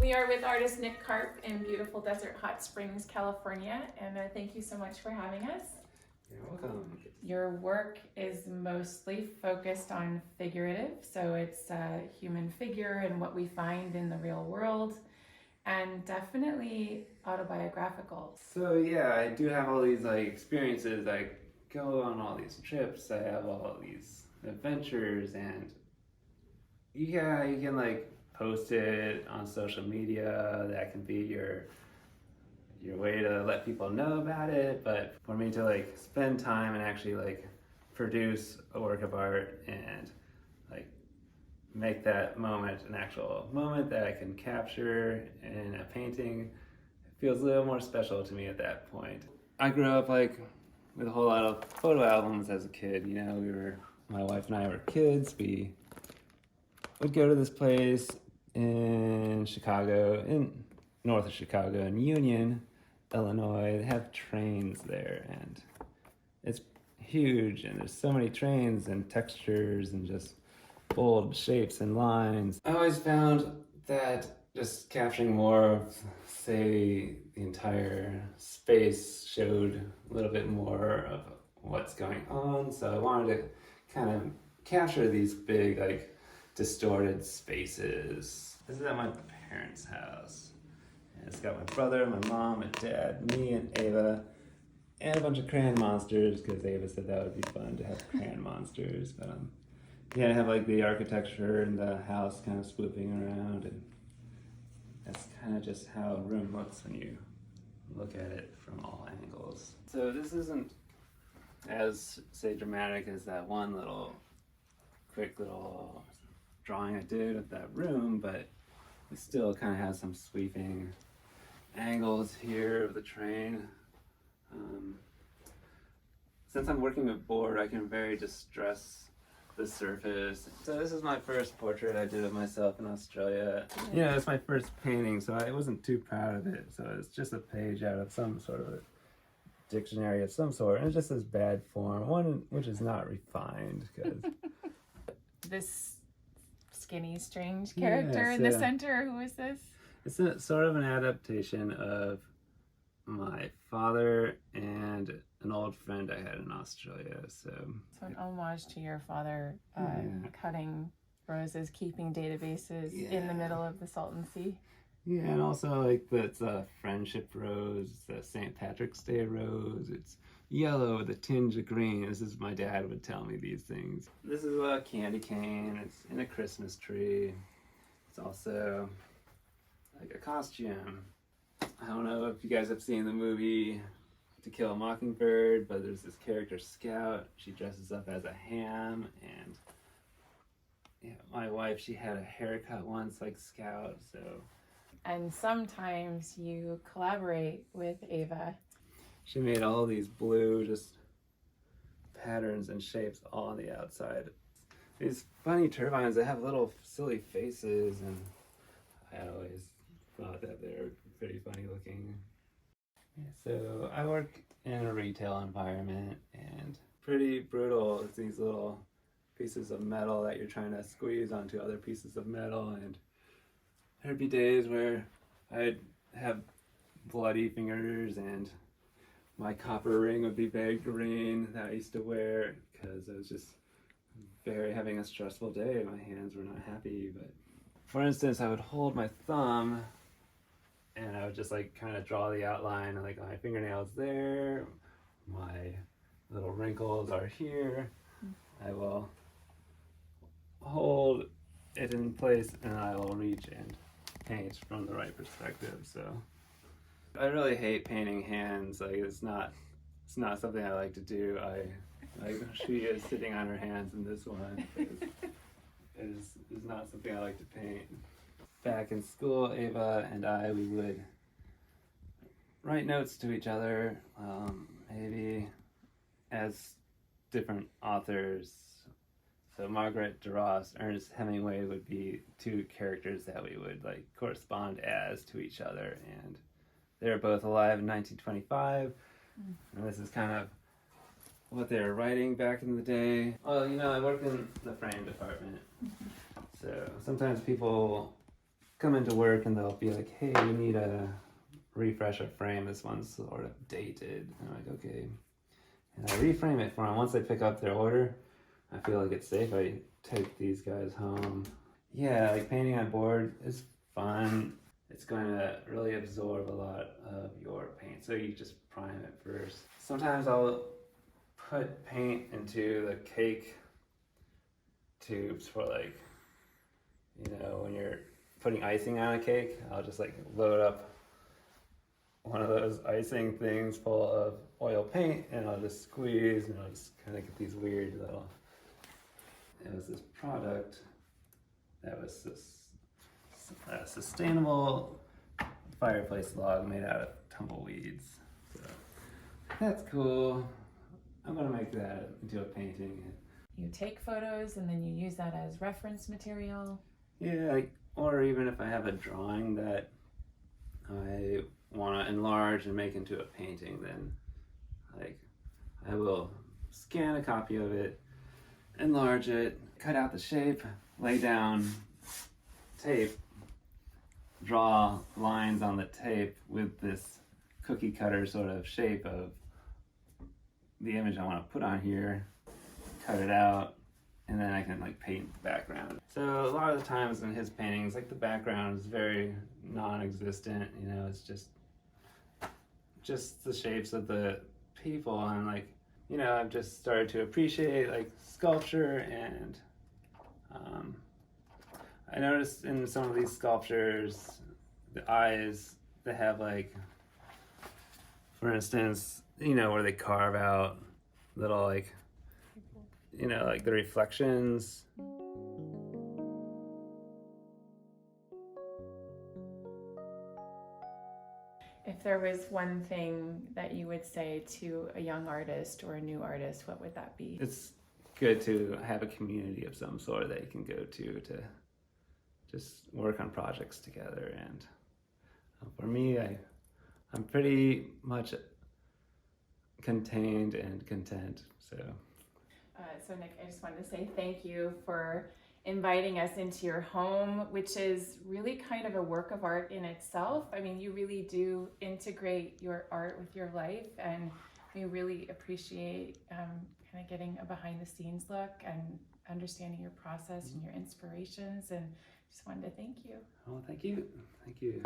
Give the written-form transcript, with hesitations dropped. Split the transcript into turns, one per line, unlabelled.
We are with artist Nich Karp in beautiful Desert Hot Springs, California, and thank you so much for having us.
You're welcome.
Your work is mostly focused on figurative, so it's a human figure and what we find in the real world, and definitely autobiographical.
So yeah, I do have all these experiences. I go on all these trips. I have all these adventures, and yeah, you can post it on social media. That can be your way to let people know about it. But for me to spend time and actually produce a work of art and make that moment an actual moment that I can capture in a painting, it feels a little more special to me at that point. I grew up with a whole lot of photo albums as a kid. You know, my wife and I were kids. We would go to this place in Chicago, north of Chicago, in Union, Illinois. They have trains there, and it's huge, and there's so many trains and textures and just bold shapes and lines. I always found that just capturing more of, say, the entire space showed a little bit more of what's going on. So I wanted to kind of capture these big, distorted spaces. This is at my parents' house. And it's got my brother, my mom, my dad, me, and Ava, and a bunch of crayon monsters, because Ava said that would be fun to have crayon monsters. But yeah, I have the architecture and the house kind of swooping around, and that's kind of just how a room looks when you look at it from all angles. So this isn't as, say, dramatic as that one quick little drawing I did of that room, but it still kind of has some sweeping angles here of the train. Since I'm working with board, I can very distress the surface. So this is my first portrait I did of myself in Australia. You know, it's my first painting, so I wasn't too proud of it. So it's just a page out of some sort of a dictionary of some sort, and it's just this bad form, one which is not refined. Because
this skinny, strange character in the center, who is this?
It's sort of an adaptation of my father and an old friend I had in Australia. So
an homage to your father, cutting roses, keeping databases in the middle of the Salton Sea.
Yeah, and also that's a friendship rose, the St. Patrick's Day rose. It's yellow with a tinge of green. This is, my dad would tell me these things. This is a candy cane. It's in a Christmas tree. It's also a costume. I don't know if you guys have seen the movie To Kill a Mockingbird, but there's this character Scout. She dresses up as a ham, and my wife, she had a haircut once like Scout, so.
And sometimes you collaborate with Ava.
She made all these blue just patterns and shapes all on the outside. These funny turbines, they have little silly faces, and I always thought that they were pretty funny looking. Yeah, so I work in a retail environment, and pretty brutal. It's these little pieces of metal that you're trying to squeeze onto other pieces of metal, and there'd be days where I'd have bloody fingers, and my copper ring would be very green that I used to wear because I was just having a stressful day. My hands were not happy. But for instance, I would hold my thumb and I would just kind of draw the outline, my fingernails there, my little wrinkles are here. I will hold it in place and I will reach and paint from the right perspective. So I really hate painting hands. It's not something I like to do. She is sitting on her hands in this one. It is not something I like to paint. Back in school, Ava and I, we would write notes to each other, maybe as different authors. So Margaret Duras, Ernest Hemingway would be two characters that we would correspond as to each other, and they were both alive in 1925, and this is kind of what they were writing back in the day. Well, I work in the frame department, so sometimes people come into work and they'll be like, hey, we need a refresh our frame. This one's sort of dated. And I'm like, okay. And I reframe it for them. Once they pick up their order, I feel like it's safe. I take these guys home. Yeah, like painting on board is fun. It's going to really absorb a lot of your paint. So you just prime it first. Sometimes I'll put paint into the cake tubes for like, when you're putting icing on a cake, I'll just like load up one of those icing things full of oil paint and I'll just squeeze and I'll just kind of get these weird little, it was this product that was this sustainable fireplace log made out of tumbleweeds. So that's cool. I'm gonna make that into a painting.
You take photos and then you use that as reference material.
Yeah, or even if I have a drawing that I want to enlarge and make into a painting, then I will scan a copy of it, enlarge it, cut out the shape, lay down tape, draw lines on the tape with this cookie cutter sort of shape of the image I want to put on here, cut it out, and then I can paint the background. So a lot of the times in his paintings, the background is very non-existent, it's just the shapes of the people, and I've just started to appreciate sculpture, and I noticed in some of these sculptures, the eyes, they have for instance, where they carve out little the reflections.
If there was one thing that you would say to a young artist or a new artist, what would that be?
It's good to have a community of some sort that you can go to just work on projects together. And for me, I'm pretty much contained and content.
So Nich, I just wanted to say thank you for inviting us into your home, which is really kind of a work of art in itself. I mean, you really do integrate your art with your life, and we really appreciate kind of getting a behind the scenes look and understanding your process and your inspirations, and just wanted to thank you.
Oh, thank you. Thank you.